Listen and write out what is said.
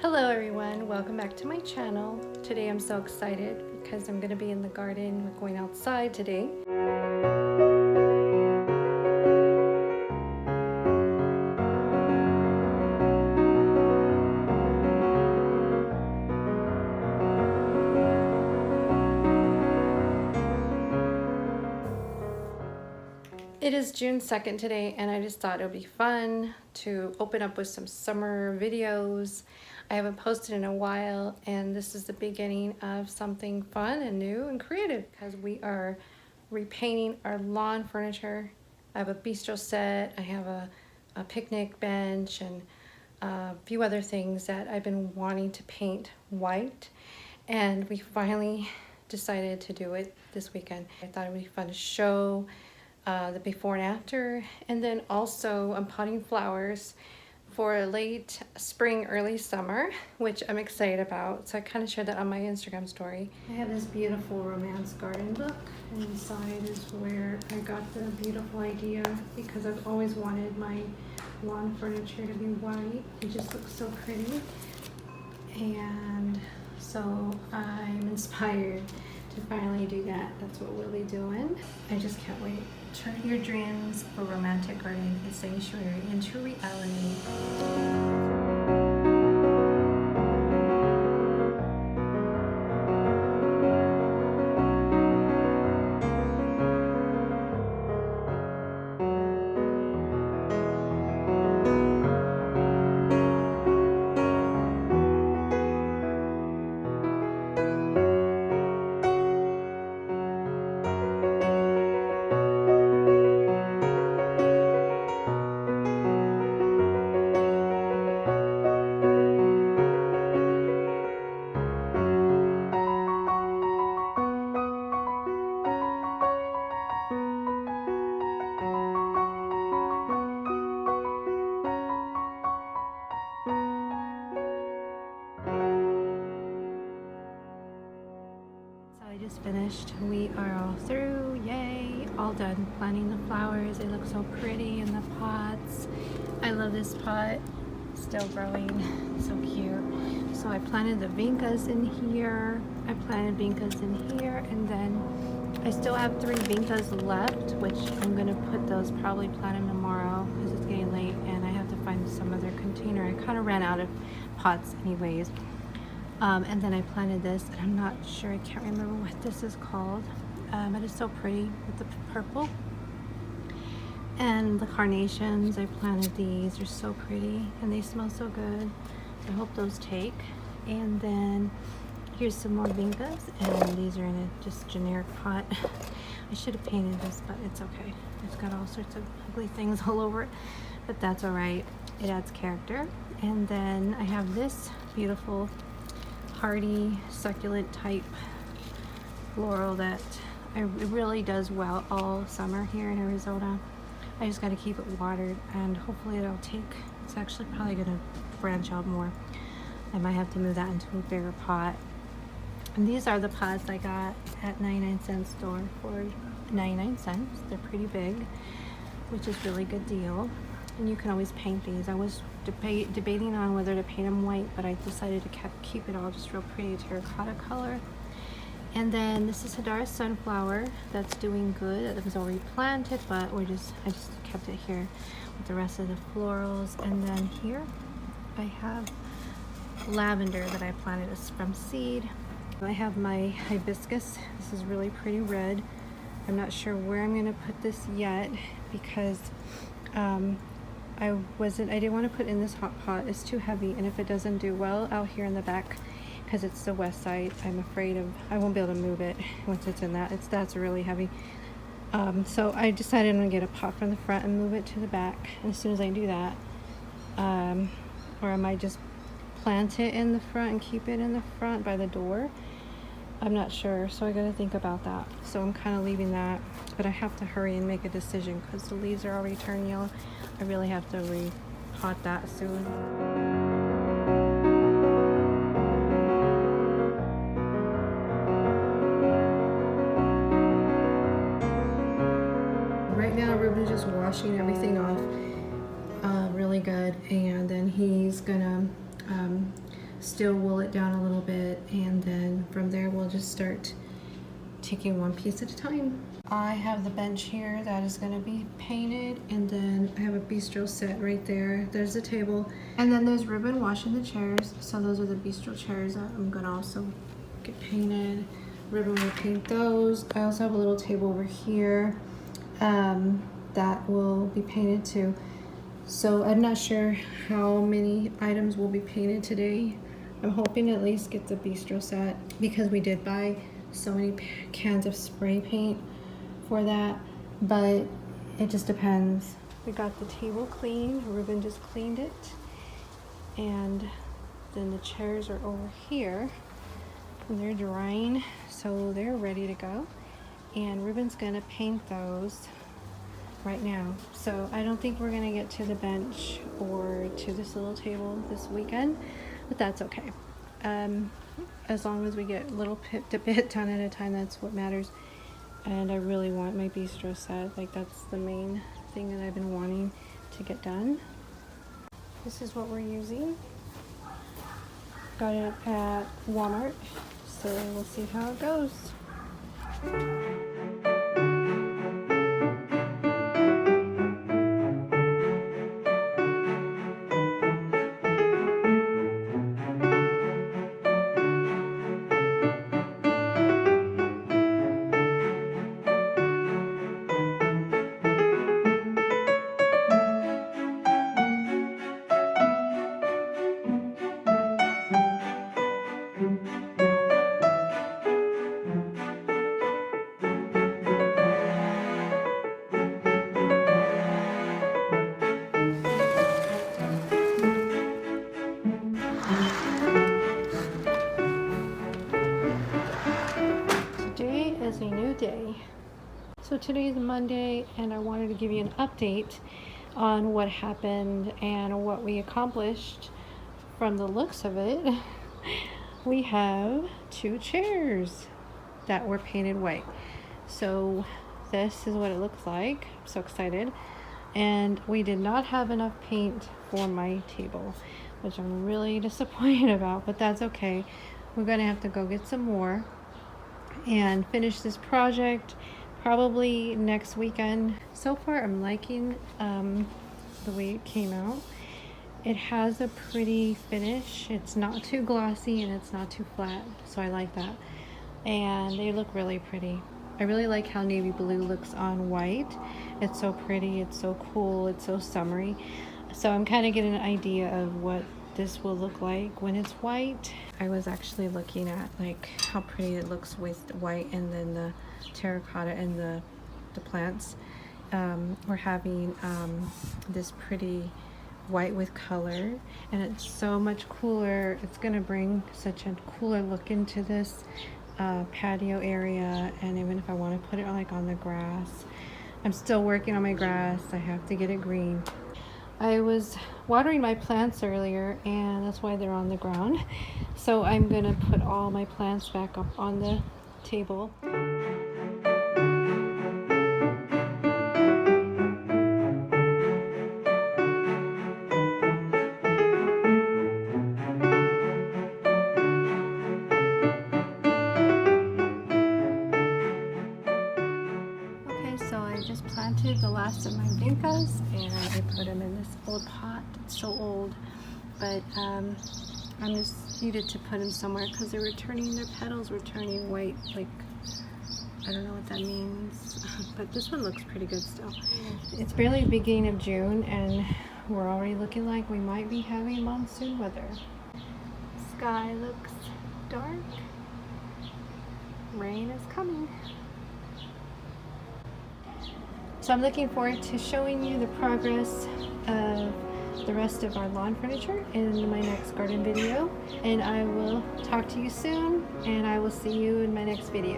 Hello everyone, welcome back to my channel. Today I'm so excited because I'm going to be in the garden. We're going outside today. It is June 2nd today, and I just thought it would be fun to open up with some summer videos. I haven't posted in a while, and this is the beginning of something fun and new and creative because we are repainting our lawn furniture. I have a bistro set, I have a picnic bench, and a few other things that I've been wanting to paint white, and we finally decided to do it this weekend. I thought it would be fun to show the before and after, and then also I'm potting flowers for late spring, early summer, which I'm excited about. So I kind of shared that on my Instagram story. I have this beautiful romance garden book, and inside is where I got the beautiful idea because I've always wanted my lawn furniture to be white. It just looks so pretty, and so I'm inspired to finally do that. That's what we'll be doing. I just can't wait. Turn your dreams for romantic garden and sanctuary into reality. I just finished. We are all through, yay, all done planting the flowers. They look so pretty in the pots. I love this pot, still growing, so cute. So I planted the vincas in here, I planted vincas in here, and then I still have 3 vincas left, which I'm gonna put those, probably plant them tomorrow because it's getting late and I have to find some other container. I kind of ran out of pots anyways. And then I planted this, and I'm not sure, I can't remember what this is called, but it's so pretty with the purple. And the carnations, I planted these, they're so pretty, and they smell so good. I hope those take. And then here's some more vincas, and these are in a just generic pot. I should have painted this, but it's okay. It's got all sorts of ugly things all over it, but that's all right. It adds character. And then I have this beautiful hardy succulent type floral that it really does well all summer here in Arizona. I just got to keep it watered, and hopefully it'll take. It's actually probably going to branch out more. I might have to move that into a bigger pot. And these are the pots I got at 99-cent store for 99 cents. They're pretty big, which is really good deal. And you can always paint these. I was debating on whether to paint them white, but I decided to keep it all just real pretty terracotta color. And then this is Hadara sunflower that's doing good. It was already planted, but I just kept it here with the rest of the florals. And then here I have lavender that I planted from seed. I have my hibiscus. This is really pretty red. I'm not sure where I'm gonna put this yet because I didn't want to put in this hot pot. It's too heavy, and if it doesn't do well out here in the back, because it's the west side, I'm afraid I won't be able to move it once it's in that. That's really heavy. So I decided I'm gonna get a pot from the front and move it to the back. And as soon as I do that, or I might just plant it in the front and keep it in the front by the door. I'm not sure, so I gotta think about that. So I'm kind of leaving that, but I have to hurry and make a decision because the leaves are already turning yellow. I really have to repot that soon. Right now, Ruben's just washing everything off really good, and then he's gonna still wool it down a little bit, and then from there we'll just start taking one piece at a time. I have the bench here that is going to be painted, and then I have a bistro set right there. There's the table, and then there's ribbon washing the chairs. So those are the bistro chairs that I'm going to also get painted. Ribbon will paint those. I also have a little table over here that will be painted too. So I'm not sure how many items will be painted today. I'm hoping to at least get the bistro set, because we did buy so many cans of spray paint for that, but it just depends. We got the table cleaned. Ruben just cleaned it, and then the chairs are over here and they're drying, so they're ready to go, and Ruben's gonna paint those right now. So I don't think we're gonna get to the bench or to this little table this weekend, but that's okay. As long as we get little bit done at a time, that's what matters. And I really want my bistro set. Like, that's the main thing that I've been wanting to get done. This is what we're using. Got it at Walmart, so we'll see how it goes. Is a new day. So today is Monday, and I wanted to give you an update on what happened and what we accomplished. From the looks of it, we have 2 chairs that were painted white. So this is what it looks like. I'm so excited. And we did not have enough paint for my table, which I'm really disappointed about, but that's okay. We're gonna have to go get some more and finish this project probably next weekend. So far I'm liking the way it came out. It has a pretty finish. It's not too glossy and it's not too flat, so I like that, and they look really pretty. I really like how navy blue looks on white. It's so pretty, it's so cool, it's so summery. So I'm kind of getting an idea of what this will look like when it's white. I was actually looking at like how pretty it looks with white and then the terracotta and the plants. We're having this pretty white with color, and it's so much cooler. It's gonna bring such a cooler look into this patio area. And even if I want to put it on the grass, I'm still working on my grass. I have to get it green. I was watering my plants earlier, and that's why they're on the ground. So I'm gonna put all my plants back up on the table. So I just planted the last of my vincas, and I put them in this old pot. It's so old, but I just needed to put them somewhere because they were turning, their petals were turning white. Like, I don't know what that means, but this one looks pretty good still. It's barely the beginning of June, and we're already looking like we might be having monsoon weather. Sky looks dark. Rain is coming. So I'm looking forward to showing you the progress of the rest of our lawn furniture in my next garden video. And I will talk to you soon, and I will see you in my next video.